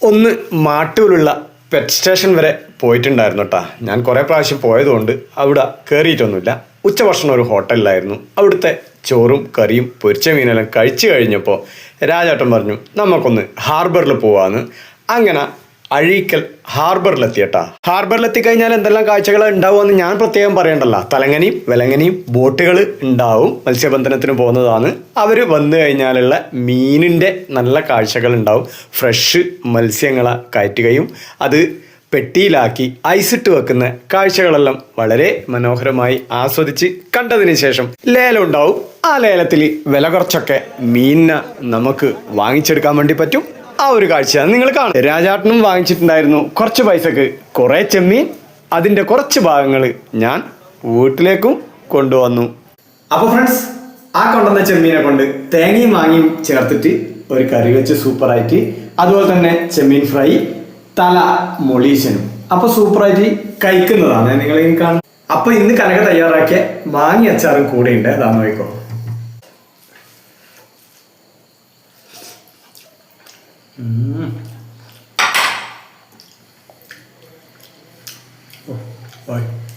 ഒന്ന് മാട്ടൂലുള്ള pet station വരെ പോയിട്ടുണ്ടായിരുന്നു കേട്ടോ. ഞാൻ കുറേ പ്രാവശ്യം പോയതുകൊണ്ട് അവിടെ കയറിയിട്ടൊന്നുമില്ല. ഉച്ചഭക്ഷണം ഒരു ഹോട്ടലിലായിരുന്നു. അവിടുത്തെ ചോറും കറിയും പൊരിച്ച മീനെല്ലാം കഴിച്ചു കഴിഞ്ഞപ്പോൾ രാജേട്ടൻ പറഞ്ഞു നമുക്കൊന്ന് ഹാർബറിൽ പോവാന്ന്. അങ്ങനെ അഴീക്കൽ ഹാർബറിലെത്തിയട്ടാ. ഹാർബറിലെത്തി കഴിഞ്ഞാൽ എന്തെല്ലാം കാഴ്ചകൾ ഉണ്ടാവുമെന്ന് ഞാൻ പ്രത്യേകം പറയണ്ടല്ലോ. തലങ്ങനിയും വിലങ്ങനിയും ബോട്ടുകൾ ഉണ്ടാവും. മത്സ്യബന്ധനത്തിന് പോകുന്നതാണ്. അവർ വന്നു കഴിഞ്ഞാലുള്ള മീനിൻ്റെ നല്ല കാഴ്ചകൾ ഉണ്ടാവും. ഫ്രഷ് മത്സ്യങ്ങളെ കയറ്റുകയും അത് പെട്ടിയിലാക്കി ഐസിട്ട് വെക്കുന്ന കാഴ്ചകളെല്ലാം വളരെ മനോഹരമായി ആസ്വദിച്ച് കണ്ടതിന് ശേഷം ലേലം ഉണ്ടാവും. ആ ലേലത്തിൽ വില കുറച്ചൊക്കെ മീനിനെ നമുക്ക് വാങ്ങിച്ചെടുക്കാൻ വേണ്ടി പറ്റും. ആ ഒരു കാഴ്ചയാണ് നിങ്ങൾ കാണും. രാജാട്ടനും വാങ്ങിച്ചിട്ടുണ്ടായിരുന്നു കുറച്ച് പൈസക്ക് കുറേ ചെമ്മീൻ. അതിൻ്റെ കുറച്ച് ഭാഗങ്ങൾ ഞാൻ വീട്ടിലേക്കും കൊണ്ടുവന്നു. അപ്പോൾ ഫ്രണ്ട്സ്, ആ കൊണ്ടുവന്ന ചെമ്മീനെ കൊണ്ട് തേങ്ങയും മാങ്ങയും ചേർത്തിട്ട് ഒരു കറി വെച്ച് സൂപ്പറായിട്ട്, അതുപോലെ തന്നെ ചെമ്മീൻ ഫ്രൈ, തല മൊളീശനും. അപ്പോൾ സൂപ്പറായിട്ട് കഴിക്കുന്നതാണ് നിങ്ങൾ കാണും. അപ്പോൾ ഇന്ന് കനക തയ്യാറാക്കിയ മാങ്ങി അച്ചാറും കൂടെ ഉണ്ട്. അതാന്ന് നോക്കോ. Bye.